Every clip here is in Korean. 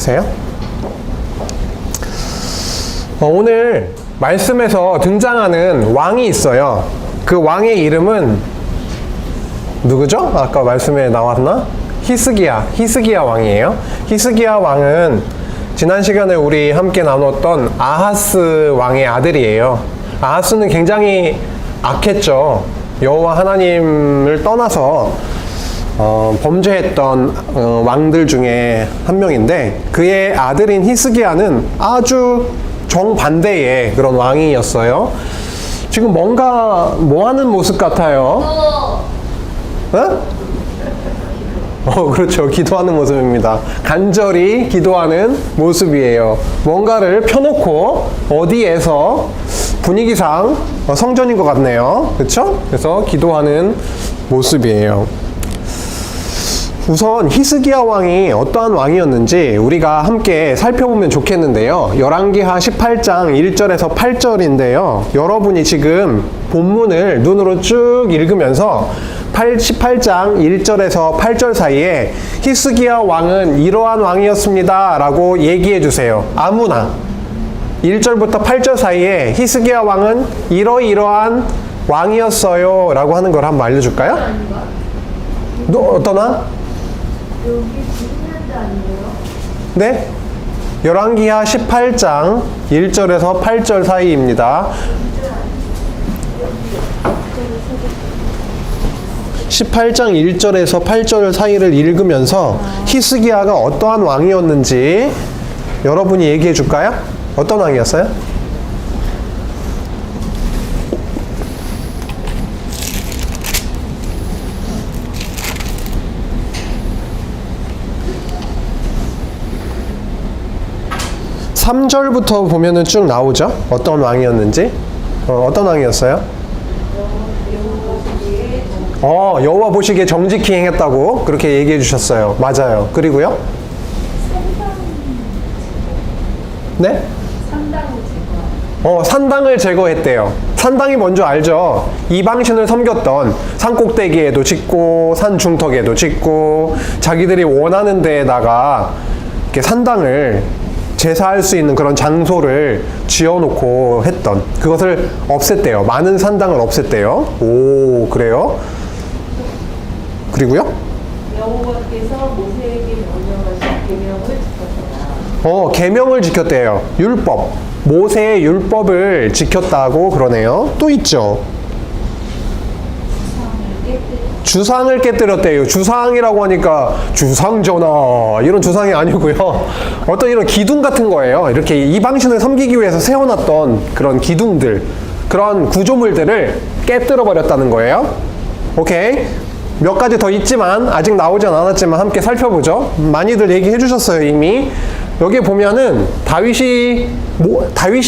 세요? 오늘 말씀에서 등장하는 왕이 있어요. 그 왕의 이름은 누구죠? 아까 말씀에 나왔나? 히스기야 왕이에요. 히스기야 왕은 지난 시간에 우리 함께 나눴던 아하스 왕의 아들이에요. 아하스는 굉장히 악했죠. 여호와 하나님을 떠나서 범죄했던 왕들 중에 한 명인데, 그의 아들인 히스기야는 아주 정반대의 그런 왕이었어요. 지금 뭔가 뭐 하는 모습 같아요? 그렇죠. 기도하는 모습입니다. 간절히 기도하는 모습이에요. 뭔가를 펴놓고 어디에서 분위기상 성전인 것 같네요. 그렇죠? 그래서 기도하는 모습이에요. 우선 히스기야 왕이 어떠한 왕이었는지 우리가 함께 살펴보면 좋겠는데요. 열왕기하 18장 1절에서 8절인데요. 여러분이 지금 본문을 눈으로 쭉 읽으면서 18장 1절에서 8절 사이에 히스기야 왕은 이러한 왕이었습니다 라고 얘기해 주세요. 아무나 1절부터 8절 사이에 히스기야 왕은 이러이러한 왕이었어요 라고 하는 걸 한번 알려줄까요? 어떤 왕? 여기 죽는다 아니에요? 네? 열왕기하 18장 1절에서 8절 사이입니다. 18장 1절에서 8절 사이를 읽으면서 히스기야가 어떠한 왕이었는지 여러분이 얘기해 줄까요? 어떤 왕이었어요? 삼절부터 보면은 쭉 나오죠? 어떤 왕이었는지. 어떤 왕이었어요? 여호와 보시기에 정직히 행했다고 그렇게 얘기해 주셨어요. 맞아요. 그리고요? 네? 산당을 제거했대요. 산당이 뭔지 알죠? 이방신을 섬겼던 산꼭대기에도 짓고 산 중턱에도 짓고 자기들이 원하는 데에다가 이렇게 산당을 제사할 수 있는 그런 장소를 지어놓고 했던, 그것을 없앴대요. 많은 산당을 없앴대요. 오, 그래요? 그리고요? 여호와께서 모세에게 명령하신 계명을 지켰다. 계명을 지켰대요. 율법. 모세의 율법을 지켰다고 그러네요. 또 있죠. 주상을 깨뜨렸대요. 주상이라고 하니까 주상전하 이런 주상이 아니고요. 어떤 이런 기둥 같은 거예요. 이렇게 이방신을 섬기기 위해서 세워놨던 그런 기둥들, 그런 구조물들을 깨뜨려 버렸다는 거예요. 오케이. 몇 가지 더 있지만 아직 나오진 않았지만 함께 살펴보죠. 많이들 얘기해 주셨어요, 이미. 여기 보면은 다윗이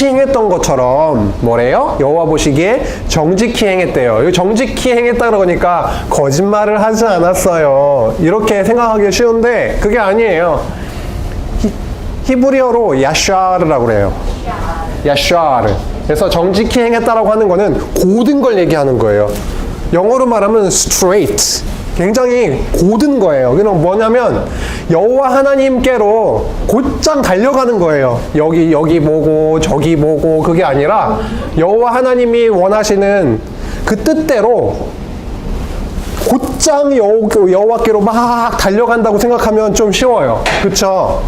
행했던 것처럼 뭐래요? 여호와 보시기에 정직히 행했대요. 여기 정직히 행했다 그러니까 거짓말을 하지 않았어요. 이렇게 생각하기 쉬운데 그게 아니에요. 히브리어로 야샤르라고 그래요. 야샤르. 그래서 정직히 행했다라고 하는 거는 고든 걸 얘기하는 거예요. 영어로 말하면 straight. 굉장히 고든 거예요. 그냥 뭐냐면 여호와 하나님께로 곧장 달려가는 거예요. 여기 보고 저기 보고, 그게 아니라 여호와 하나님이 원하시는 그 뜻대로 곧장 여호와께로 막 달려간다고 생각하면 좀 쉬워요. 그쵸?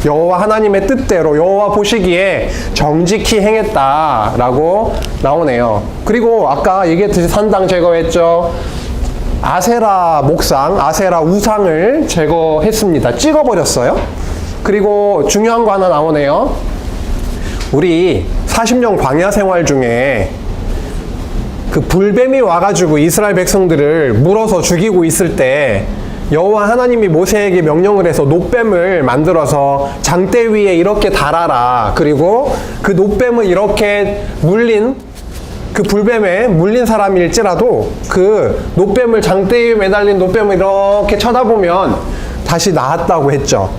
여호와 하나님의 뜻대로 여호와 보시기에 정직히 행했다라고 나오네요. 그리고 아까 얘기했듯이 산당 제거했죠. 아세라 목상, 아세라 우상을 제거했습니다. 찍어버렸어요. 그리고 중요한 거 하나 나오네요. 우리 40년 광야 생활 중에 그 불뱀이 와가지고 이스라엘 백성들을 물어서 죽이고 있을 때 여호와 하나님이 모세에게 명령을 해서 놋뱀을 만들어서 장대 위에 이렇게 달아라. 그리고 그 놋뱀을 이렇게 그 불뱀에 물린 사람일지라도 그 놋뱀을, 장대 위에 매달린 놋뱀을 이렇게 쳐다보면 다시 나았다고 했죠.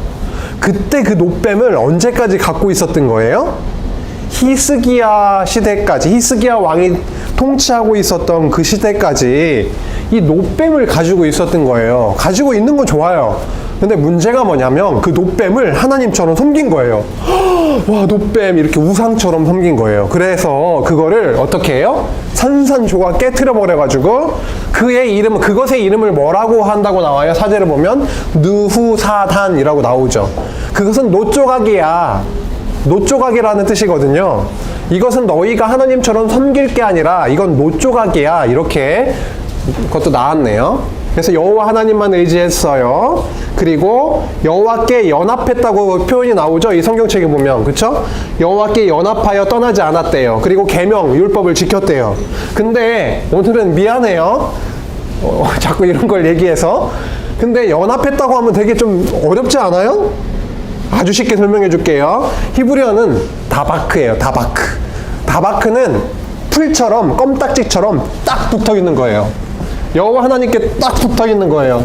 그때 그 놋뱀을 언제까지 갖고 있었던 거예요? 히스기야 시대까지, 히스기야 왕이 통치하고 있었던 그 시대까지 이 놋뱀을 가지고 있었던 거예요. 가지고 있는 건 좋아요. 근데 문제가 뭐냐면 그 놋뱀을 하나님처럼 섬긴 거예요. 와, 놋뱀 이렇게 우상처럼 섬긴 거예요. 그래서 그거를 어떻게 해요? 산산조각 깨트려 버려가지고 그것의 이름을 뭐라고 한다고 나와요? 사제를 보면 느후사단이라고 나오죠. 그것은 놋조각이야. 놋조각이라는 뜻이거든요. 이것은 너희가 하나님처럼 섬길 게 아니라 이건 놋조각이야. 이렇게 그것도 나왔네요. 그래서 여호와 하나님만 의지했어요. 그리고 여호와께 연합했다고 표현이 나오죠. 이 성경책에 보면. 그쵸? 여호와께 연합하여 떠나지 않았대요. 그리고 계명, 율법을 지켰대요. 근데 오늘은 미안해요. 자꾸 이런 걸 얘기해서. 근데 연합했다고 하면 되게 좀 어렵지 않아요? 아주 쉽게 설명해 줄게요. 히브리어는 다바크예요. 다바크. 다바크는 풀처럼 껌딱지처럼 딱 붙어 있는 거예요. 여호와 하나님께 딱 붙어 있는 거예요.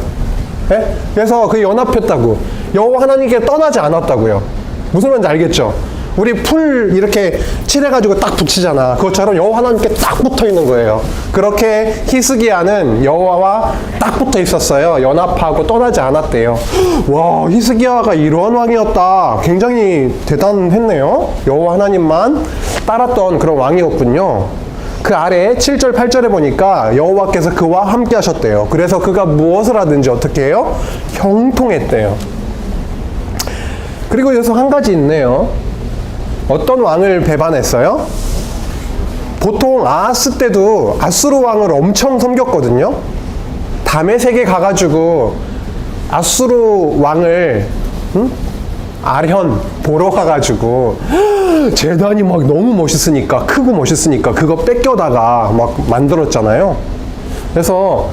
네? 그래서 그 연합했다고. 여호와 하나님께 떠나지 않았다고요. 무슨 말인지 알겠죠? 우리 풀 이렇게 칠해가지고 딱 붙이잖아. 그것처럼 여호와 하나님께 딱 붙어 있는 거예요. 그렇게 히스기야는 여호와와 딱 붙어 있었어요. 연합하고 떠나지 않았대요. 와, 히스기야가 이러한 왕이었다. 굉장히 대단했네요. 여호와 하나님만 따랐던 그런 왕이었군요. 그 아래 7절 8절에 보니까 여호와께서 그와 함께 하셨대요. 그래서 그가 무엇을 하든지 어떻게 해요? 형통했대요. 그리고 여기서 한 가지 있네요. 어떤 왕을 배반했어요? 보통 아하스 때도 아수르 왕을 엄청 섬겼거든요. 다메섹에 가가지고 아수르 왕을 아련 보러 가가지고 재단이 막 너무 멋있으니까, 크고 멋있으니까 그거 뺏겨다가 막 만들었잖아요. 그래서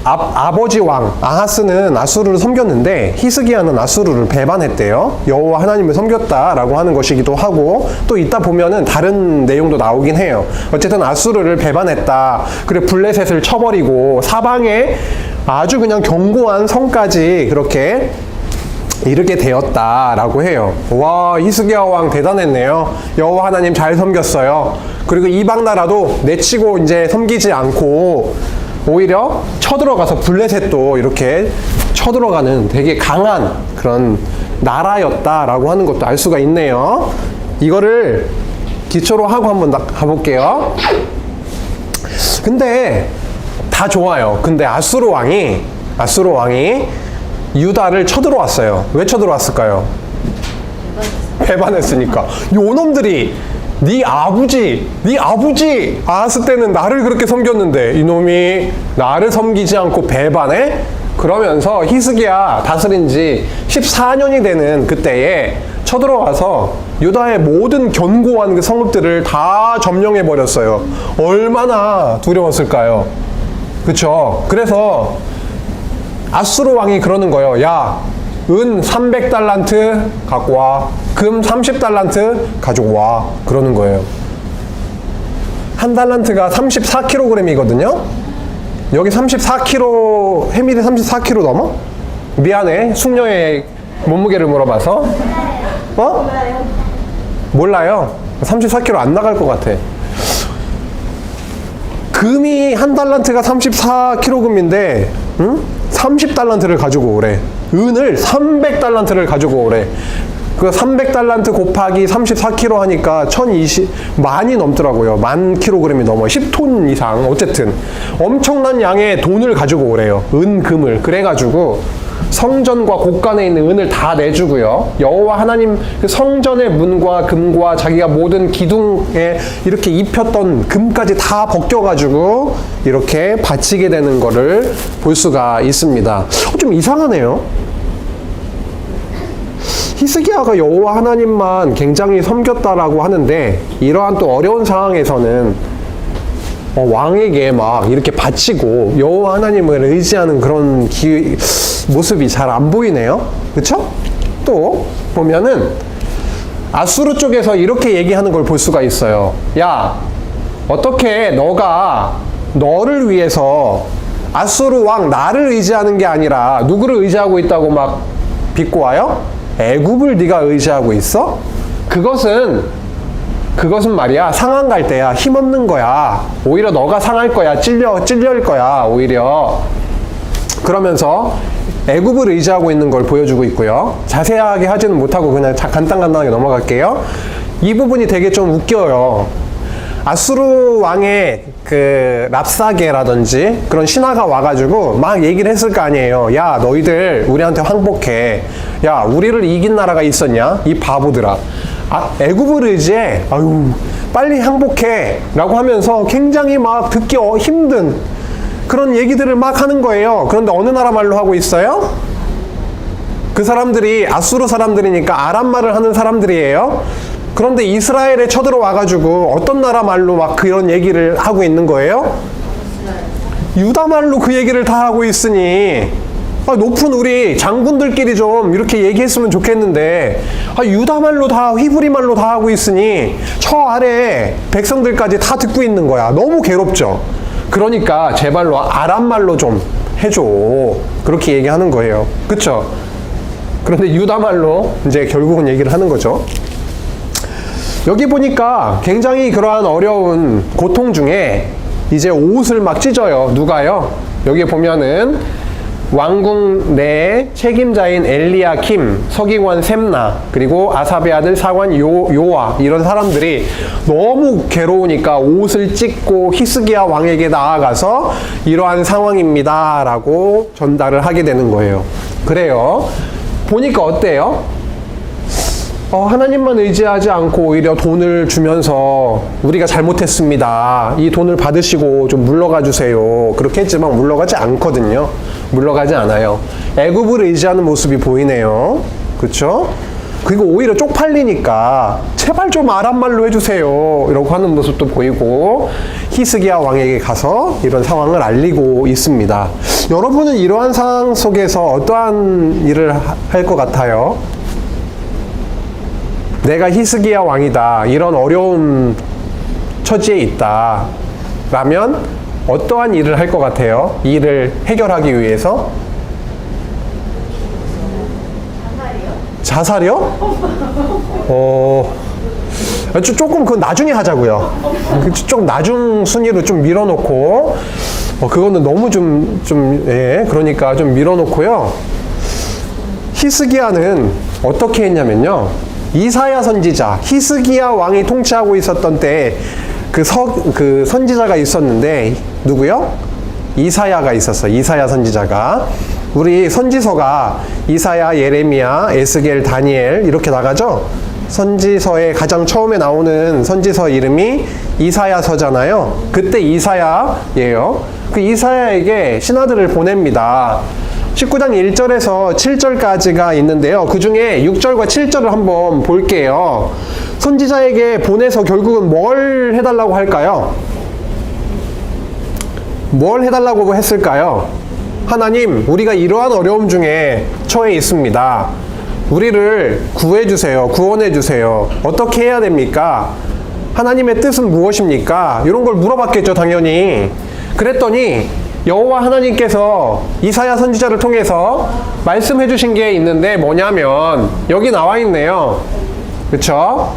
아버지 왕 아하스는 아수르를 섬겼는데 히스기야는 아수르를 배반했대요. 여호와 하나님을 섬겼다라고 하는 것이기도 하고, 또 이따 보면은 다른 내용도 나오긴 해요. 어쨌든 아수르를 배반했다. 그리고 블레셋을 쳐버리고 사방에 아주 그냥 견고한 성까지 그렇게 이르게 되었다라고 해요. 와, 히스기야 왕 대단했네요. 여호와 하나님 잘 섬겼어요. 그리고 이방 나라도 내치고 이제 섬기지 않고 오히려 쳐들어가서 블레셋도 이렇게 쳐들어가는 되게 강한 그런 나라였다라고 하는 것도 알 수가 있네요. 이거를 기초로 하고 한번 가볼게요. 근데 다 좋아요. 근데 아수르 왕이 유다를 쳐들어왔어요. 왜 쳐들어왔을까요? 배반했으니까. 요놈들이 네 아버지 아하스 때는 나를 그렇게 섬겼는데 이놈이 나를 섬기지 않고 배반해? 그러면서 히스기야 다스린 지 14년이 되는 그때에 쳐들어와서 유다의 모든 견고한 그 성읍들을 다 점령해 버렸어요. 얼마나 두려웠을까요? 그쵸? 그래서 아수르 왕이 그러는 거예요. 야, 은 300달란트 갖고 와. 금 30달란트 가지고 와. 그러는 거예요. 한 달란트가 34kg이거든요. 여기 34kg, 해밀이 34kg 넘어? 미안해. 숙녀의 몸무게를 물어봐서. 어? 몰라요. 34kg 안 나갈 것 같아. 금이 한 달란트가 34kg인데, 응? 30달란트를 가지고 오래. 은을 300달란트를 가지고 오래. 그 300달란트 곱하기 34kg 하니까 1020만이 넘더라고요. 10,000kg이 넘어요. 10톤 이상. 어쨌든 엄청난 양의 돈을 가지고 오래요. 은, 금을. 그래가지고 성전과 곳간에 있는 은을 다 내주고요. 여호와 하나님 그 성전의 문과 금과 자기가 모든 기둥에 이렇게 입혔던 금까지 다 벗겨가지고 이렇게 바치게 되는 거를 볼 수가 있습니다. 좀 이상하네요. 히스기야가 여호와 하나님만 굉장히 섬겼다라고 하는데 이러한 또 어려운 상황에서는 왕에게 막 이렇게 바치고 여호와 하나님을 의지하는 그런 모습이 잘 안 보이네요. 그쵸? 또 보면은 아수르 쪽에서 이렇게 얘기하는 걸 볼 수가 있어요. 야, 어떻게 너를 위해서 아수르 왕 나를 의지하는 게 아니라 누구를 의지하고 있다고 막 빚고 와요? 애굽을 네가 의지하고 있어? 그것은 말이야, 상한 갈 때야, 힘없는 거야. 오히려 너가 상할 거야. 찔릴 거야, 오히려. 그러면서 애굽을 의지하고 있는 걸 보여주고 있고요. 자세하게 하지는 못하고 그냥 간단하게 넘어갈게요. 이 부분이 되게 좀 웃겨요. 아수르 왕의 그 랍사게라든지 그런 신하가 와가지고 막 얘기를 했을 거 아니에요. 야, 너희들 우리한테 항복해. 야, 우리를 이긴 나라가 있었냐? 이 바보들아. 애굽을 의지해. 아유, 빨리 항복해. 라고 하면서 굉장히 막 듣기 힘든 그런 얘기들을 막 하는 거예요. 그런데 어느 나라 말로 하고 있어요? 그 사람들이 아수르 사람들이니까 아람 말을 하는 사람들이에요. 그런데 이스라엘에 쳐들어와가지고 어떤 나라 말로 막 그런 얘기를 하고 있는 거예요? 유다 말로 그 얘기를 다 하고 있으니 높은 우리 장군들끼리 좀 이렇게 얘기했으면 좋겠는데 유다 말로 다 히브리 말로 다 하고 있으니 저 아래 백성들까지 다 듣고 있는 거야. 너무 괴롭죠. 그러니까 제발로 아람 말로 좀 해줘. 그렇게 얘기하는 거예요. 그쵸? 그런데 유다 말로 이제 결국은 얘기를 하는 거죠. 여기 보니까 굉장히 그러한 어려운 고통 중에 이제 옷을 막 찢어요. 누가요? 여기 보면은 왕궁 내 책임자인 엘리야킴, 서기관 셈나, 그리고 아삽의 아들 사관 요아 이런 사람들이 너무 괴로우니까 옷을 찢고 히스기야 왕에게 나아가서 이러한 상황입니다 라고 전달을 하게 되는 거예요. 그래요. 보니까 어때요? 하나님만 의지하지 않고 오히려 돈을 주면서 우리가 잘못했습니다. 이 돈을 받으시고 좀 물러가 주세요. 그렇게 했지만 물러가지 않거든요. 물러가지 않아요. 애굽을 의지하는 모습이 보이네요. 그렇죠? 그리고 오히려 쪽팔리니까 제발 좀 아람말로 해주세요. 이러고 하는 모습도 보이고 히스기야 왕에게 가서 이런 상황을 알리고 있습니다. 여러분은 이러한 상황 속에서 어떠한 일을 할 것 같아요? 내가 히스기야 왕이다. 이런 어려운 처지에 있다. 라면 어떠한 일을 할 것 같아요? 이 일을 해결하기 위해서? 자살이요? 조금 그건 나중에 하자고요. 조금 나중 순위로 좀 밀어놓고 그거는 너무 그러니까 좀 밀어놓고요. 히스기야는 어떻게 했냐면요. 이사야 선지자, 히스기야 왕이 통치하고 있었던 때에 그 선지자가 있었는데 누구요? 이사야가 있었어요. 이사야 선지자가. 우리 선지서가 이사야, 예레미야, 에스겔, 다니엘 이렇게 나가죠? 선지서에 가장 처음에 나오는 선지서 이름이 이사야서잖아요. 그때 이사야예요. 그 이사야에게 신하들을 보냅니다. 19장 1절에서 7절까지가 있는데요. 그 중에 6절과 7절을 한번 볼게요. 선지자에게 보내서 결국은 뭘 해달라고 할까요? 뭘 해달라고 했을까요? 하나님, 우리가 이러한 어려움 중에 처해 있습니다. 우리를 구해주세요. 구원해주세요. 어떻게 해야 됩니까? 하나님의 뜻은 무엇입니까? 이런 걸 물어봤겠죠, 당연히. 그랬더니 여호와 하나님께서 이사야 선지자를 통해서 말씀해 주신 게 있는데 뭐냐면 여기 나와 있네요. 그쵸?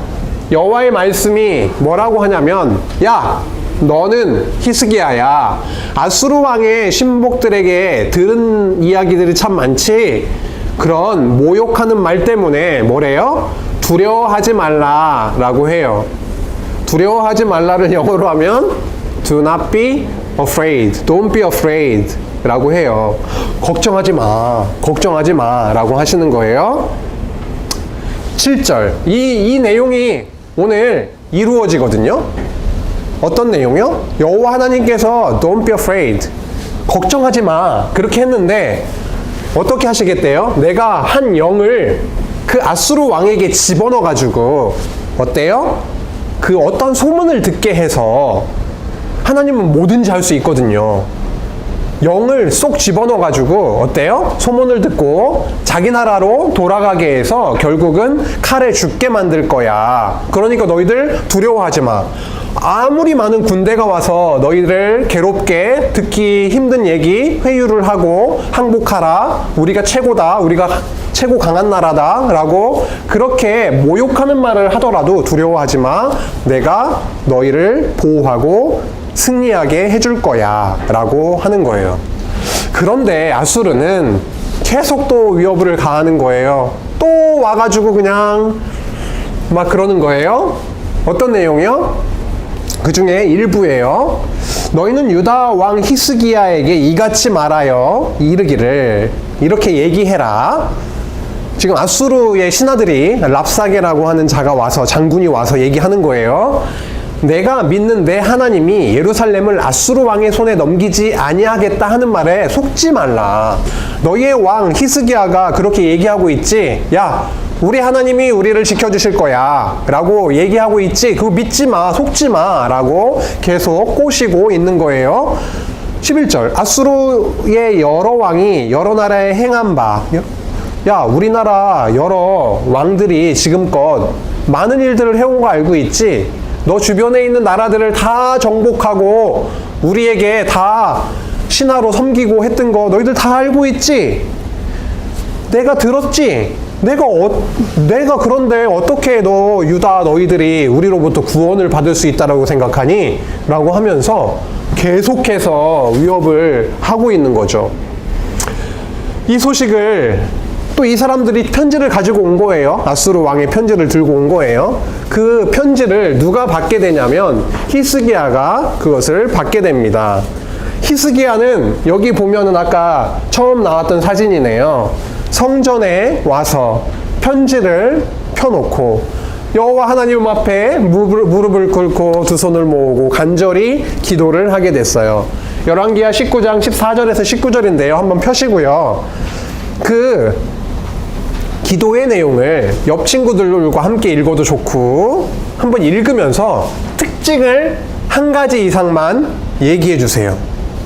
여호와의 말씀이 뭐라고 하냐면 야, 너는 히스기야야. 아수르 왕의 신복들에게 들은 이야기들이 참 많지. 그런 모욕하는 말 때문에 뭐래요? 두려워하지 말라라고 해요. 두려워하지 말라를 영어로 하면 do not be afraid, don't be afraid 라고 해요. 걱정하지 마 라고 하시는 거예요. 7절 이 내용이 오늘 이루어지거든요. 어떤 내용이요? 여호와 하나님께서 don't be afraid, 걱정하지 마 그렇게 했는데 어떻게 하시겠대요? 내가 한 영을 그 아수르 왕에게 집어넣어 가지고 어때요? 그 어떤 소문을 듣게 해서 하나님은 뭐든지 할 수 있거든요. 영을 쏙 집어넣어 가지고 어때요? 소문을 듣고 자기 나라로 돌아가게 해서 결국은 칼에 죽게 만들 거야. 그러니까 너희들 두려워하지 마. 아무리 많은 군대가 와서 너희를 괴롭게 듣기 힘든 얘기 회유를 하고 항복하라. 우리가 최고다. 우리가 최고 강한 나라다. 라고 그렇게 모욕하는 말을 하더라도 두려워하지 마. 내가 너희를 보호하고 승리하게 해줄 거야. 라고 하는 거예요. 그런데 아수르는 계속 또 위협을 가하는 거예요. 또 와가지고 그냥 막 그러는 거예요. 어떤 내용이요? 그 중에 일부예요. 너희는 유다 왕 히스기야에게 이같이 말하여 이르기를 이렇게 얘기해라. 지금 아수르의 신하들이 랍사게라고 하는 자가 와서 장군이 와서 얘기하는 거예요. 내가 믿는 내 하나님이 예루살렘을 아수르 왕의 손에 넘기지 아니하겠다 하는 말에 속지 말라. 너희의 왕 히스기야가 그렇게 얘기하고 있지. 야, 우리 하나님이 우리를 지켜주실 거야 라고 얘기하고 있지. 그거 믿지 마, 속지 마 라고 계속 꼬시고 있는 거예요. 11절 아수르의 여러 왕이 여러 나라에 행한 바, 야, 우리나라 여러 왕들이 지금껏 많은 일들을 해온 거 알고 있지? 너 주변에 있는 나라들을 다 정복하고 우리에게 다 신하로 섬기고 했던 거 너희들 다 알고 있지? 내가 들었지? 내가 그런데 어떻게 유다 너희들이 우리로부터 구원을 받을 수 있다라고 생각하니? 라고 하면서 계속해서 위협을 하고 있는 거죠. 이 소식을 또 이 사람들이 편지를 가지고 온 거예요. 아수르 왕의 편지를 들고 온 거예요. 그 편지를 누가 받게 되냐면 히스기야가 그것을 받게 됩니다. 히스기야는 여기 보면은 아까 처음 나왔던 사진이네요. 성전에 와서 편지를 펴놓고 여호와 하나님 앞에 무릎을 꿇고 두 손을 모으고 간절히 기도를 하게 됐어요. 열왕기하 19장 14절에서 19절인데요. 한번 펴시고요. 그 기도의 내용을 옆 친구들과 함께 읽어도 좋고 한번 읽으면서 특징을 한 가지 이상만 얘기해 주세요.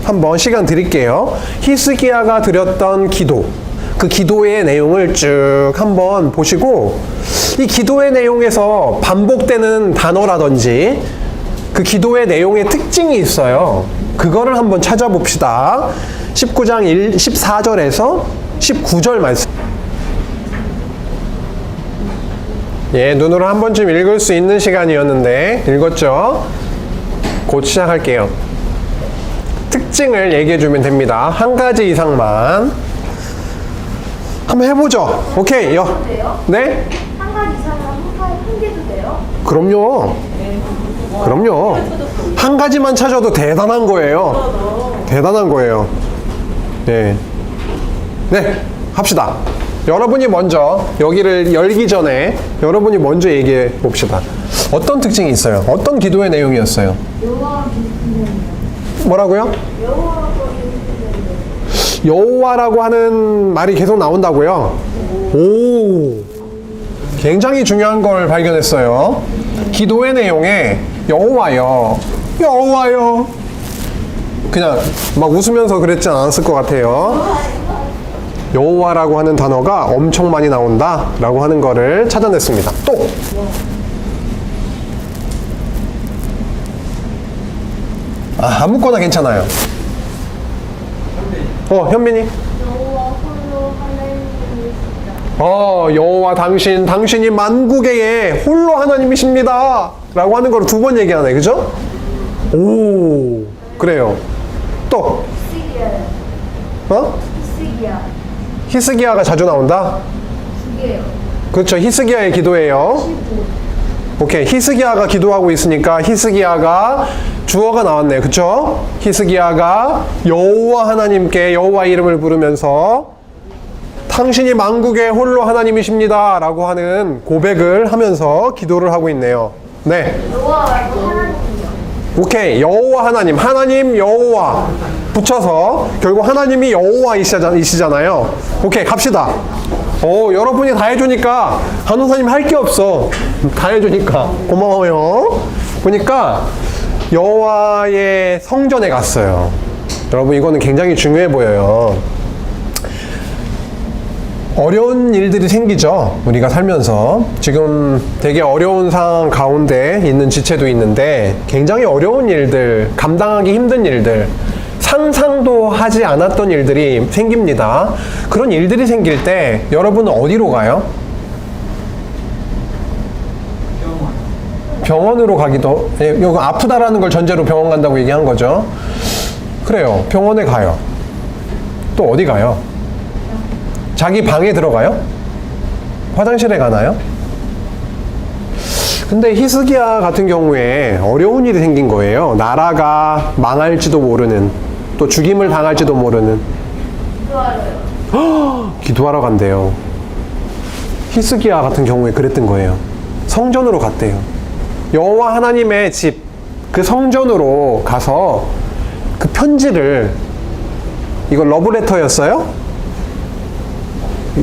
한번 시간 드릴게요. 히스기야가 드렸던 기도, 그 기도의 내용을 쭉 한번 보시고 이 기도의 내용에서 반복되는 단어라든지 그 기도의 내용의 특징이 있어요. 그거를 한번 찾아봅시다. 19장 14절에서 19절 말씀. 예, 눈으로 한 번쯤 읽을 수 있는 시간이었는데 읽었죠? 곧 시작할게요. 특징을 얘기해 주면 됩니다. 한 가지 이상만. 한번 해보죠. 오케이. 돼요? 네? 한 가지 이상은 한 개도 돼요? 그럼요. 그럼요. 한 가지만 찾아도 대단한 거예요. 대단한 거예요. 네. 네, 합시다. 여러분이 먼저 여기를 열기 전에 여러분이 먼저 얘기해 봅시다. 어떤 특징이 있어요? 어떤 기도의 내용이었어요? 여호와와 비슷한 뭐라고요? 여호와와 비슷한 여호와라고 하는 말이 계속 나온다고요? 오, 굉장히 중요한 걸 발견했어요. 기도의 내용에 여호와요, 여호와요. 그냥 막 웃으면서 그랬지 않았을 것 같아요. 여호와라고 하는 단어가 엄청 많이 나온다 라고 하는 거를 찾아냈습니다. 또 아무거나 괜찮아요. 현민이 여호와 홀로 하나님이시다. 여호와 당신이 만국의 홀로 하나님이십니다 라고 하는 거를 두 번 얘기하네. 그죠? 오, 그래요. 또 히스기야. 히스기야가 자주 나온다? 두 개요. 그렇죠. 히스기야의 기도예요. 오케이. 히스기야가 기도하고 있으니까 히스기야가 주어가 나왔네요. 그쵸? 히스기야가 여호와 하나님께 여호와 이름을 부르면서 당신이 만국의 홀로 하나님이십니다 라고 하는 고백을 하면서 기도를 하고 있네요. 네. 여호와 말고 하나님이요. 오케이. 여호와 하나님 여호와 붙여서 결국 하나님이 여호와이시잖아요. 오케이, 갑시다. 여러분이 다 해주니까 간호사님 할 게 없어. 다 해주니까 고마워요. 보니까 여호와의 성전에 갔어요. 여러분, 이거는 굉장히 중요해 보여요. 어려운 일들이 생기죠. 우리가 살면서 지금 되게 어려운 상황 가운데 있는 지체도 있는데 굉장히 어려운 일들, 감당하기 힘든 일들, 상상도 하지 않았던 일들이 생깁니다. 그런 일들이 생길 때 여러분은 어디로 가요? 병원으로 가기도, 이거 아프다라는 걸 전제로 병원 간다고 얘기한 거죠. 그래요. 병원에 가요. 또 어디 가요? 자기 방에 들어가요? 화장실에 가나요? 근데 히스기야 같은 경우에 어려운 일이 생긴 거예요. 나라가 망할지도 모르는, 또 죽임을 당할지도 모르는. 좋아요. 기도하러 간대요. 히스기야 같은 경우에 그랬던 거예요. 성전으로 갔대요. 여호와 하나님의 집, 그 성전으로 가서 그 편지를, 이거 러브레터였어요?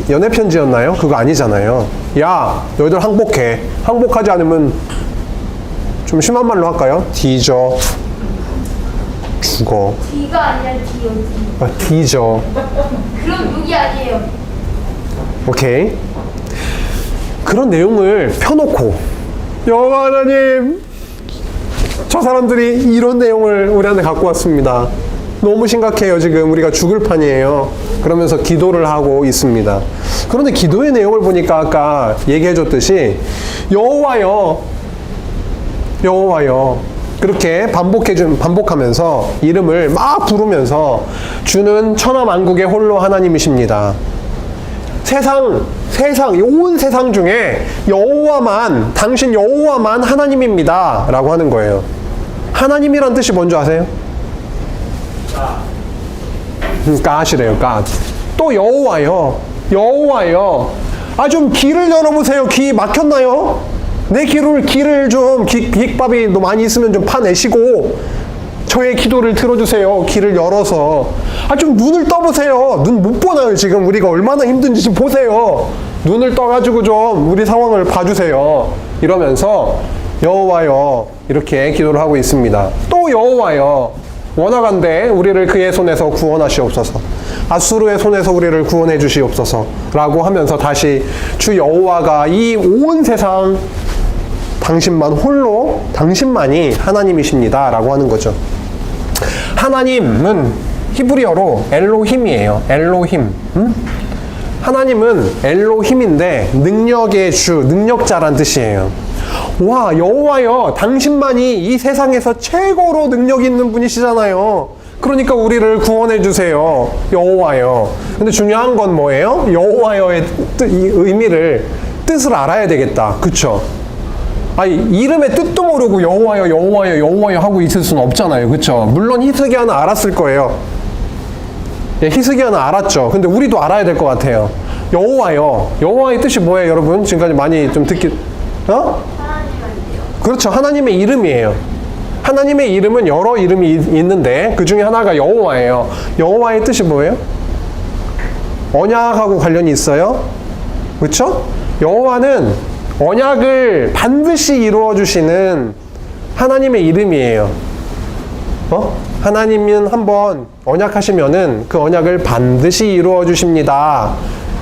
연애 편지였나요? 그거 아니잖아요. 야, 너희들 항복해. 항복하지 않으면 좀 심한 말로 할까요? 뒤져. 죽어. D가 아니라 D요, D. 아, 뒤져. 그런 욕이 아니에요. 오케이. 그런 내용을 펴놓고, 여호와 하나님, 저 사람들이 이런 내용을 우리한테 갖고 왔습니다. 너무 심각해요. 지금 우리가 죽을 판이에요. 그러면서 기도를 하고 있습니다. 그런데 기도의 내용을 보니까 아까 얘기해 줬듯이 여호와여, 여호와여, 그렇게 반복하면서 이름을 막 부르면서 주는 천하만국의 홀로 하나님이십니다. 온 세상 중에 여호와만, 당신 여호와만 하나님입니다 라고 하는 거예요. 하나님이란 뜻이 뭔지 아세요? God이래요. God. 또 여호와요. 여호와요. 아, 좀 길을 열어보세요. 귀 막혔나요? 내 길을 좀 빅밥이 많이 있으면 좀 파내시고 저의 기도를 들어주세요. 길을 열어서. 아, 좀 눈을 떠보세요. 눈 못 보나요? 지금 우리가 얼마나 힘든지 좀 보세요. 눈을 떠가지고 좀 우리 상황을 봐주세요. 이러면서 여호와여, 이렇게 기도를 하고 있습니다. 또 여호와여, 원하간대 우리를 그의 손에서 구원하시옵소서. 아수르의 손에서 우리를 구원해 주시옵소서 라고 하면서 다시 주 여호와가 이 온 세상 당신만 홀로, 당신만이 하나님이십니다 라고 하는 거죠. 하나님은 히브리어로 엘로힘이에요. 엘로힘. 하나님은 엘로힘인데 능력의 주, 능력자란 뜻이에요. 와, 여호와여, 당신만이 이 세상에서 최고로 능력 있는 분이시잖아요. 그러니까 우리를 구원해 주세요. 여호와여. 근데 중요한 건 뭐예요? 여호와여의 의미를, 뜻을 알아야 되겠다. 그쵸? 아니, 이름의 뜻도 모르고 여호와여, 여호와여, 여호와여 하고 있을 수는 없잖아요. 그쵸? 물론 히스기야는 알았을 거예요. 예, 히스기야는 알았죠. 근데 우리도 알아야 될 것 같아요. 여호와여, 여호와의 뜻이 뭐예요, 여러분? 지금까지 많이 좀 듣기, 그렇죠. 하나님의 이름이에요. 하나님의 이름은 여러 이름이 있는데 그 중에 하나가 여호와예요. 여호와의 뜻이 뭐예요? 언약하고 관련이 있어요. 그렇죠? 여호와는 언약을 반드시 이루어 주시는 하나님의 이름이에요. 하나님은 한번 언약하시면은 그 언약을 반드시 이루어 주십니다.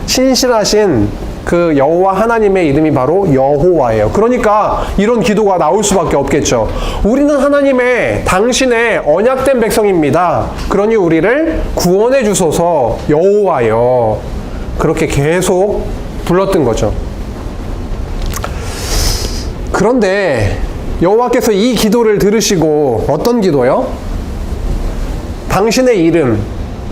신실하신 그 여호와 하나님의 이름이 바로 여호와예요. 그러니까 이런 기도가 나올 수밖에 없겠죠. 우리는 하나님의, 당신의 언약된 백성입니다. 그러니 우리를 구원해 주소서 여호와여. 그렇게 계속 불렀던 거죠. 그런데 여호와께서 이 기도를 들으시고 어떤 기도요? 당신의 이름,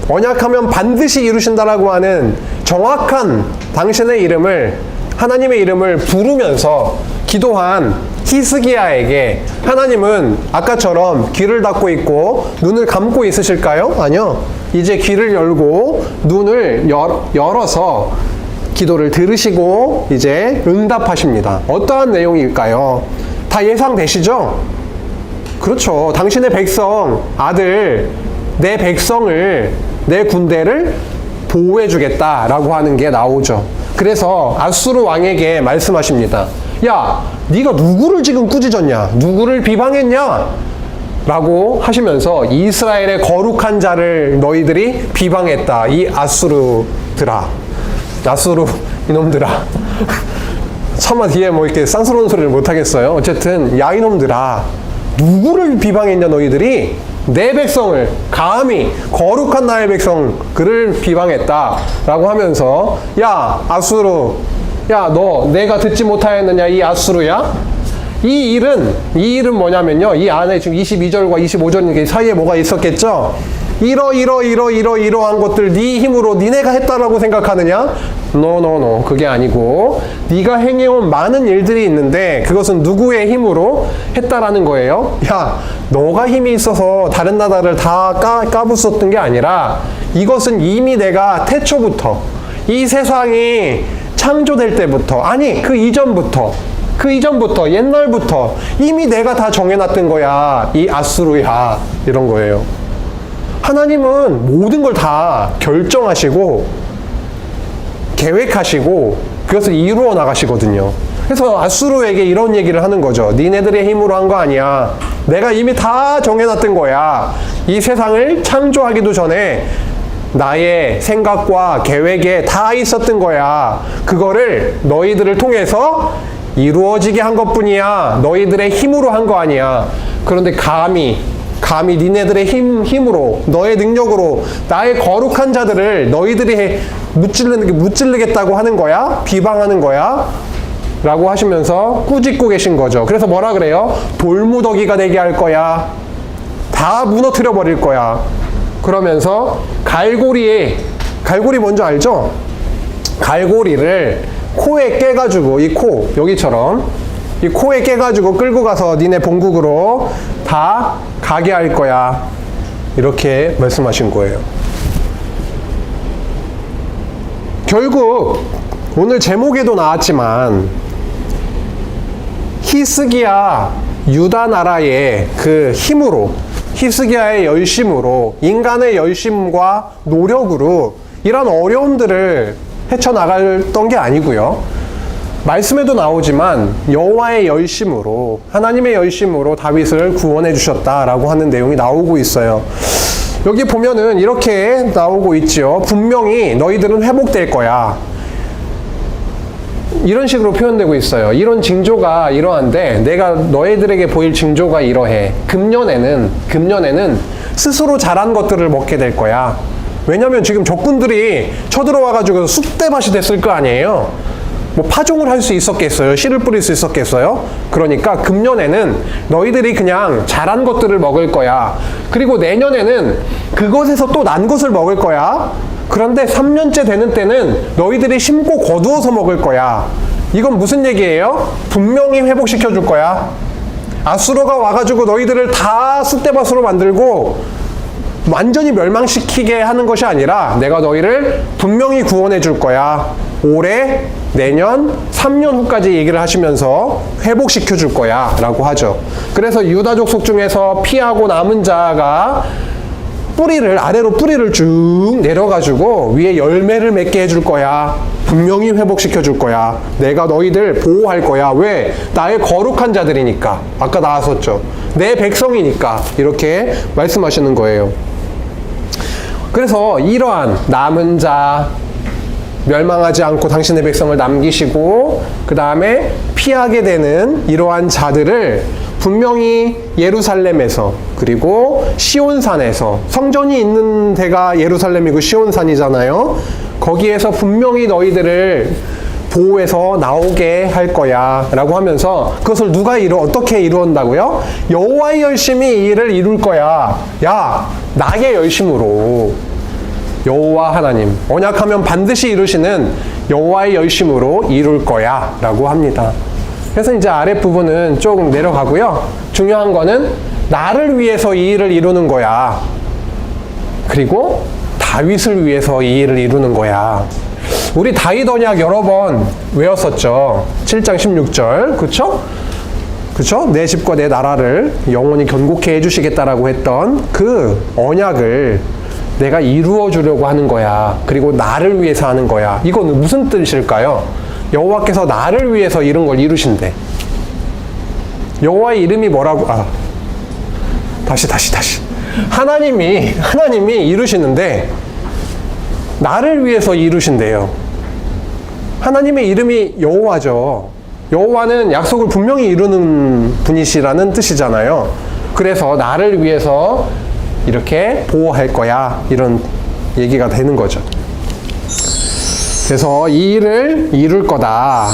언약하면 반드시 이루신다라고 하는 정확한 당신의 이름을, 하나님의 이름을 부르면서 기도한 히스기야에게 하나님은 아까처럼 귀를 닫고 있고 눈을 감고 있으실까요? 아니요. 이제 귀를 열고 눈을 열어서 기도를 들으시고 이제 응답하십니다. 어떠한 내용일까요? 다 예상되시죠? 그렇죠. 당신의 백성, 아들, 내 백성을, 내 군대를 보호해 주겠다라고 하는 게 나오죠. 그래서 아수르 왕에게 말씀하십니다. 야, 네가 누구를 지금 꾸짖었냐? 누구를 비방했냐? 라고 하시면서 이스라엘의 거룩한 자를 너희들이 비방했다. 이 아수르들아. 아수르 이놈들아. 차마 뒤에 뭐 이렇게 쌍스러운 소리를 못 하겠어요. 어쨌든 야 이놈들아. 누구를 비방했냐 너희들이? 내 백성을 감히 거룩한 나의 백성 그를 비방했다 라고 하면서 야 아수르, 야 너 내가 듣지 못하였느냐 이 아수르야? 이 일은 뭐냐면요, 이 안에 지금 22절과 25절 사이에 뭐가 있었겠죠? 이러한 것들 네 힘으로 니네가 했다라고 생각하느냐? 노 그게 아니고 네가 행해온 많은 일들이 있는데 그것은 누구의 힘으로 했다라는 거예요. 야, 너가 힘이 있어서 다른 나라를 다 까부었던 게 아니라 이것은 이미 내가 태초부터 이 세상이 창조될 때부터, 아니 그 이전부터 옛날부터 이미 내가 다 정해놨던 거야. 이 아수르야, 이런 거예요. 하나님은 모든 걸 다 결정하시고 계획하시고 그것을 이루어 나가시거든요. 그래서 아수르에게 이런 얘기를 하는 거죠. 니네들의 힘으로 한 거 아니야. 내가 이미 다 정해놨던 거야. 이 세상을 창조하기도 전에 나의 생각과 계획에 다 있었던 거야. 그거를 너희들을 통해서 이루어지게 한 것뿐이야. 너희들의 힘으로 한 거 아니야. 그런데 감히 니네들의 힘으로, 너의 능력으로 나의 거룩한 자들을 너희들이 무찌르겠다고 하는 거야? 비방하는 거야? 라고 하시면서 꾸짖고 계신 거죠. 그래서 뭐라 그래요? 돌무더기가 되게 할 거야. 다 무너뜨려 버릴 거야. 그러면서 갈고리 뭔지 알죠? 갈고리를 코에 깨가지고, 여기처럼 이 코에 깨가지고 끌고 가서 니네 본국으로 다 가게 할 거야. 이렇게 말씀하신 거예요. 결국 오늘 제목에도 나왔지만 히스기야 유다 나라의 그 힘으로, 히스기야의 열심으로, 인간의 열심과 노력으로 이런 어려움들을 헤쳐나갔던 게 아니고요. 말씀에도 나오지만 여호와의 열심으로, 하나님의 열심으로 다윗을 구원해 주셨다라고 하는 내용이 나오고 있어요. 여기 보면은 이렇게 나오고 있지요. 분명히 너희들은 회복될 거야. 이런 식으로 표현되고 있어요. 이런 징조가 이러한데 내가 너희들에게 보일 징조가 이러해. 금년에는 스스로 잘한 것들을 먹게 될 거야. 왜냐면 지금 적군들이 쳐들어와가지고 쑥대밭이 됐을 거 아니에요. 뭐 파종을 할 수 있었겠어요? 씨를 뿌릴 수 있었겠어요? 그러니까 금년에는 너희들이 그냥 자란 것들을 먹을 거야. 그리고 내년에는 그것에서 또 난 것을 먹을 거야. 그런데 3년째 되는 때는 너희들이 심고 거두어서 먹을 거야. 이건 무슨 얘기예요? 분명히 회복시켜 줄 거야. 아수르가 와가지고 너희들을 다 쑥대밭으로 만들고 완전히 멸망시키게 하는 것이 아니라 내가 너희를 분명히 구원해 줄 거야. 올해, 내년, 3년 후까지 얘기를 하시면서 회복시켜 줄 거야 라고 하죠. 그래서 유다 족속 중에서 피하고 남은 자가 아래로 뿌리를 쭉 내려가지고 위에 열매를 맺게 해줄 거야. 분명히 회복시켜 줄 거야. 내가 너희들 보호할 거야. 왜? 나의 거룩한 자들이니까. 아까 나왔었죠. 내 백성이니까. 이렇게 말씀하시는 거예요. 그래서 이러한 남은 자, 멸망하지 않고 당신의 백성을 남기시고 그 다음에 피하게 되는 이러한 자들을 분명히 예루살렘에서, 그리고 시온산에서, 성전이 있는 데가 예루살렘이고 시온산이잖아요. 거기에서 분명히 너희들을 보호해서 나오게 할 거야 라고 하면서 그것을 누가 어떻게 이루었다고요? 여호와의 열심이 이 일을 이룰 거야. 야, 나의 열심으로, 여호와 하나님, 언약하면 반드시 이루시는 여호와의 열심으로 이룰 거야 라고 합니다. 그래서 이제 아랫부분은 조금 내려가고요. 중요한 거는 나를 위해서 이 일을 이루는 거야. 그리고 다윗을 위해서 이 일을 이루는 거야. 우리 다윗 언약 여러 번 외웠었죠. 7장 16절. 그쵸? 내 집과 내 나라를 영원히 견고케 해주시겠다라고 했던 그 언약을 내가 이루어 주려고 하는 거야. 그리고 나를 위해서 하는 거야. 이건 무슨 뜻일까요? 여호와께서 나를 위해서 이런 걸 이루신대. 여호와의 이름이 뭐라고? 다시. 하나님이 이루시는데 나를 위해서 이루신대요. 하나님의 이름이 여호와죠. 여호와는 약속을 분명히 이루는 분이시라는 뜻이잖아요. 그래서 나를 위해서 이렇게 보호할 거야. 이런 얘기가 되는 거죠. 그래서 이 일을 이룰 거다.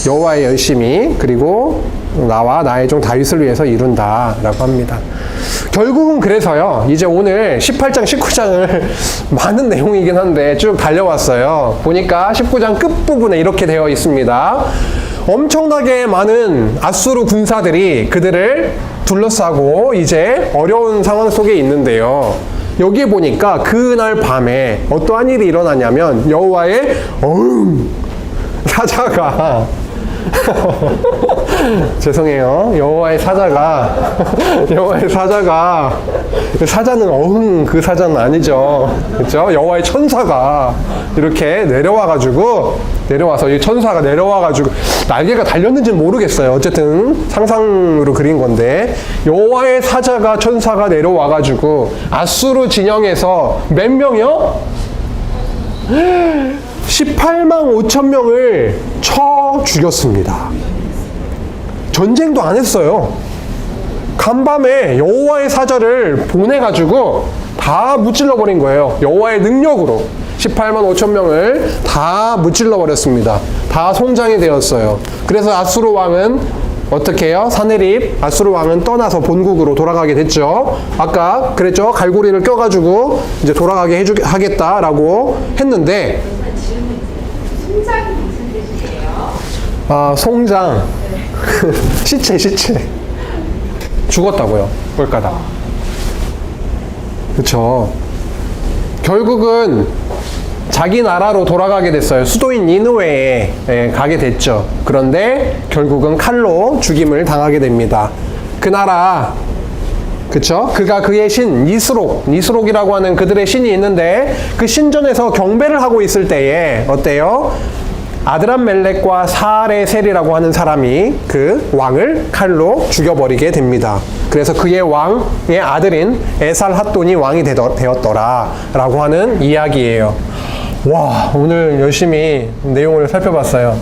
여호와의 열심히, 그리고 나와 나의 종 다윗을 위해서 이룬다 라고 합니다. 결국은 그래서요, 이제 오늘 18장, 19장을 많은 내용이긴 한데 쭉 달려왔어요. 보니까 19장 끝부분에 이렇게 되어 있습니다. 엄청나게 많은 아수르 군사들이 그들을 둘러싸고 이제 어려운 상황 속에 있는데요. 여기에 보니까 그날 밤에 어떠한 일이 일어나냐면 여호와의 사자가 죄송해요. 여호와의 사자가 사자는 그 사자는 아니죠. 그렇죠? 여호와의 천사가 이렇게 내려와서 이 천사가 내려와가지고 날개가 달렸는지는 모르겠어요. 어쨌든 상상으로 그린 건데 여호와의 사자가 천사가 내려와가지고 아수르 진영에서 몇 명이요? 18만 5천 명을 쳐 죽였습니다. 전쟁도 안 했어요. 간밤에 여호와의 사자를 보내가지고 다 무찔러 버린 거예요. 여호와의 능력으로 18만 5천 명을 다 무찔러 버렸습니다. 다 송장이 되었어요. 그래서 아수르 왕은 어떻게 해요? 사네립 아수르 왕은 떠나서 본국으로 돌아가게 됐죠. 아까 그랬죠. 갈고리를 껴가지고 이제 돌아가게 하겠다라고 했는데, 송장이 무슨 뜻이에요? 아, 송장. 시체. 죽었다고요. 꼴까다. 그쵸. 결국은 자기 나라로 돌아가게 됐어요. 수도인 니느웨에 가게 됐죠. 그런데 결국은 칼로 죽임을 당하게 됩니다. 그 나라, 그쵸? 그가 그의 신 니스록이라고 하는 그들의 신이 있는데 그 신전에서 경배를 하고 있을 때에 어때요? 아드람멜렉과 사레셀이라고 하는 사람이 그 왕을 칼로 죽여버리게 됩니다. 그래서 그의 왕의 아들인 에살핫돈이 왕이 되었더라 라고 하는 이야기예요. 와, 오늘 열심히 내용을 살펴봤어요.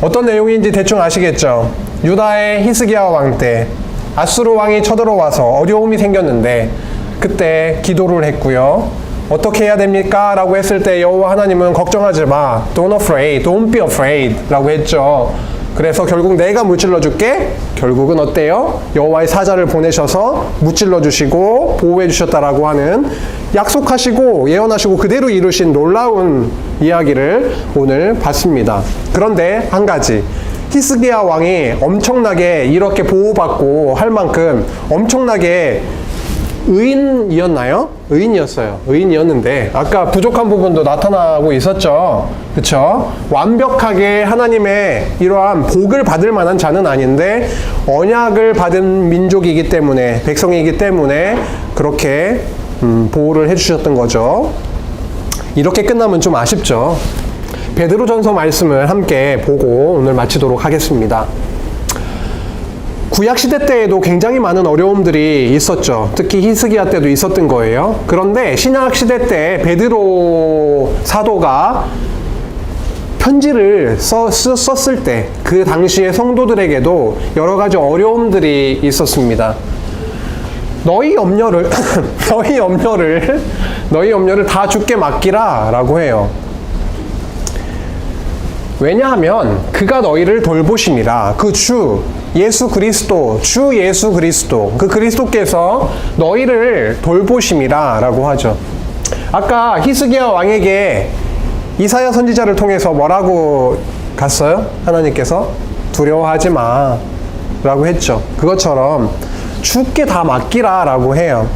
어떤 내용인지 대충 아시겠죠? 유다의 히스기야 왕 때 아수르 왕이 쳐들어와서 어려움이 생겼는데 그때 기도를 했고요. 어떻게 해야 됩니까? 라고 했을 때 여호와 하나님은 걱정하지 마. Don't be afraid 라고 했죠. 그래서 결국 내가 무찔러 줄게. 결국은 어때요? 여호와의 사자를 보내셔서 무찔러 주시고 보호해 주셨다라고 하는 약속하시고 예언하시고 그대로 이루신 놀라운 이야기를 오늘 봤습니다. 그런데 한 가지, 히스기야 왕이 엄청나게 이렇게 보호받고 할 만큼 엄청나게 의인이었나요? 의인이었어요. 의인이었는데 아까 부족한 부분도 나타나고 있었죠. 그쵸? 완벽하게 하나님의 이러한 복을 받을 만한 자는 아닌데 언약을 받은 민족이기 때문에, 백성이기 때문에 그렇게 보호를 해주셨던 거죠. 이렇게 끝나면 좀 아쉽죠. 베드로전서 말씀을 함께 보고 오늘 마치도록 하겠습니다. 구약시대 때에도 굉장히 많은 어려움들이 있었죠. 특히 히스기야 때도 있었던 거예요. 그런데 신약시대 때 베드로 사도가 편지를 썼을 때 그 당시의 성도들에게도 여러 가지 어려움들이 있었습니다. 너희 염려를 다 주께 맡기라 라고 해요. 왜냐하면 그가 너희를 돌보심이라. 그 주 예수 그리스도 그 그리스도께서 너희를 돌보심이라 라고 하죠. 아까 히스기야 왕에게 이사야 선지자를 통해서 뭐라고 갔어요? 하나님께서 두려워하지 마 라고 했죠. 그것처럼 주께 다 맡기라 라고 해요.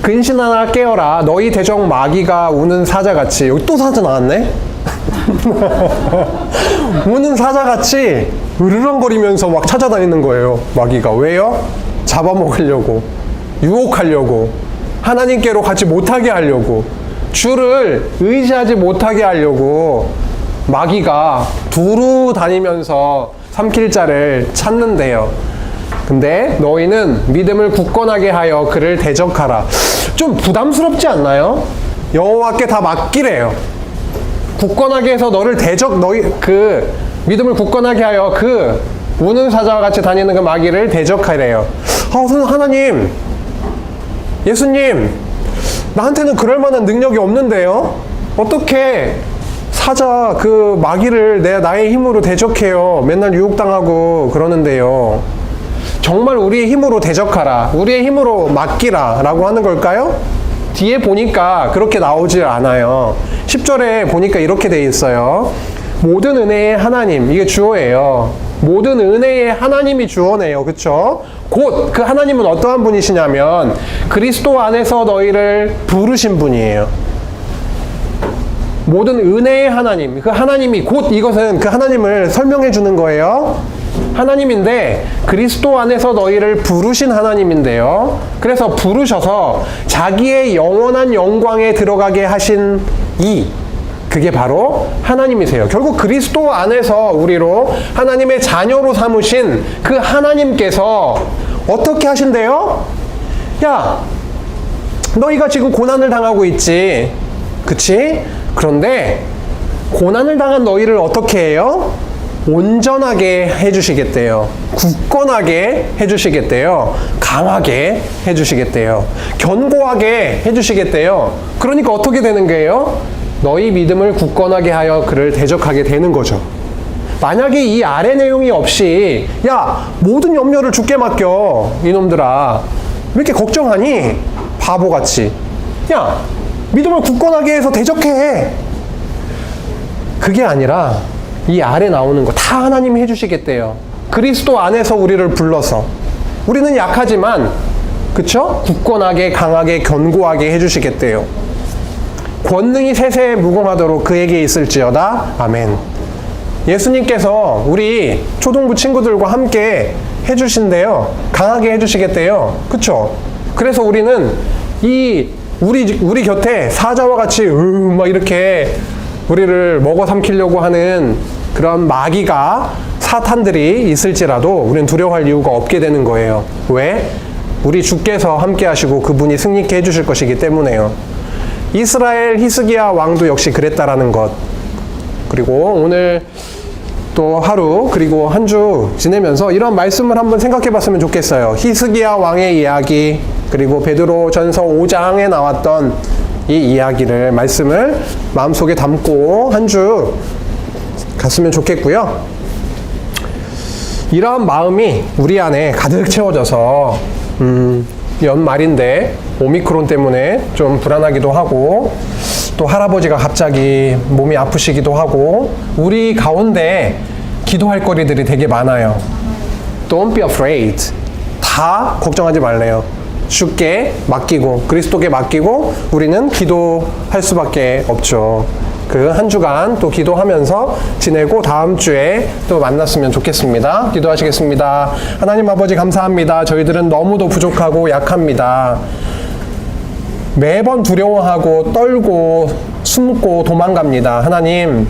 근신하나 깨어라. 너희 대적 마귀가 우는 사자같이. 여기 또 사자 나왔네? 우는 사자같이 으르렁거리면서 막 찾아다니는 거예요. 마귀가. 왜요? 잡아먹으려고, 유혹하려고, 하나님께로 가지 못하게 하려고, 주를 의지하지 못하게 하려고 마귀가 두루 다니면서 삼킬 자를 찾는데요. 근데 너희는 믿음을 굳건하게 하여 그를 대적하라. 좀 부담스럽지 않나요? 여호와께 다 맡기래요. 굳건하게 해서 너희 믿음을 굳건하게 하여 그 우는 사자와 같이 다니는 그 마귀를 대적하래요. 하나님, 예수님, 나한테는 그럴 만한 능력이 없는데요? 어떻게 사자 그 마귀를 나의 힘으로 대적해요? 맨날 유혹당하고 그러는데요. 정말 우리의 힘으로 대적하라, 우리의 힘으로 맡기라 라고 하는 걸까요? 뒤에 보니까 그렇게 나오질 않아요. 10절에 보니까 이렇게 돼 있어요. 모든 은혜의 하나님, 이게 주어예요. 모든 은혜의 하나님이 주어네요. 그쵸? 곧 그 하나님은 어떠한 분이시냐면 그리스도 안에서 너희를 부르신 분이에요. 모든 은혜의 하나님, 그 하나님이 곧, 이것은 그 하나님을 설명해 주는 거예요. 하나님인데 그리스도 안에서 너희를 부르신 하나님인데요. 그래서 부르셔서 자기의 영원한 영광에 들어가게 하신 그게 바로 하나님이세요. 결국 그리스도 안에서 우리로 하나님의 자녀로 삼으신 그 하나님께서 어떻게 하신대요? 야, 너희가 지금 고난을 당하고 있지. 그치? 그런데 고난을 당한 너희를 어떻게 해요? 온전하게 해주시겠대요. 굳건하게 해주시겠대요. 강하게 해주시겠대요. 견고하게 해주시겠대요. 그러니까 어떻게 되는 거예요? 너희 믿음을 굳건하게 하여 그를 대적하게 되는 거죠. 만약에 이 아래 내용이 없이 야, 모든 염려를 주께 맡겨 이놈들아, 왜 이렇게 걱정하니? 바보같이. 야, 믿음을 굳건하게 해서 대적해. 그게 아니라 이 아래 나오는 거 다 하나님이 해주시겠대요. 그리스도 안에서 우리를 불러서 우리는 약하지만 그쵸? 굳건하게 강하게 견고하게 해주시겠대요. 권능이 세세에 무궁하도록 그에게 있을지어다. 아멘. 예수님께서 우리 초등부 친구들과 함께 해주신대요. 강하게 해주시겠대요. 그쵸? 그래서 우리는 우리 곁에 사자와 같이 막 이렇게 우리를 먹어 삼키려고 하는 그런 마귀가, 사탄들이 있을지라도 우리는 두려워할 이유가 없게 되는 거예요. 왜? 우리 주께서 함께 하시고 그분이 승리케 해주실 것이기 때문에요. 이스라엘 히스기야 왕도 역시 그랬다라는 것. 그리고 오늘 또 하루, 그리고 한 주 지내면서 이런 말씀을 한번 생각해 봤으면 좋겠어요. 히스기야 왕의 이야기, 그리고 베드로 전서 5장에 나왔던 이 이야기를, 말씀을 마음속에 담고 한 주 갔으면 좋겠고요. 이러한 마음이 우리 안에 가득 채워져서 연말인데 오미크론 때문에 좀 불안하기도 하고, 또 할아버지가 갑자기 몸이 아프시기도 하고, 우리 가운데 기도할 거리들이 되게 많아요. Don't be afraid. 다 걱정하지 말래요. 주께 맡기고, 그리스도께 맡기고 우리는 기도할 수밖에 없죠. 그 한 주간 또 기도하면서 지내고 다음 주에 또 만났으면 좋겠습니다. 기도하시겠습니다. 하나님 아버지, 감사합니다. 저희들은 너무도 부족하고 약합니다. 매번 두려워하고 떨고 숨고 도망갑니다. 하나님,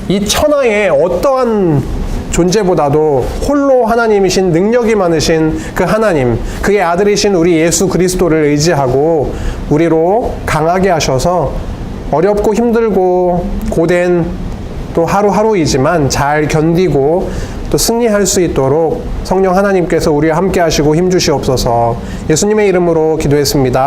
이 천하의 어떠한 존재보다도 홀로 하나님이신, 능력이 많으신 그 하나님, 그의 아들이신 우리 예수 그리스도를 의지하고 우리로 강하게 하셔서 어렵고 힘들고 고된 또 하루하루이지만 잘 견디고 또 승리할 수 있도록 성령 하나님께서 우리와 함께 하시고 힘주시옵소서. 예수님의 이름으로 기도했습니다.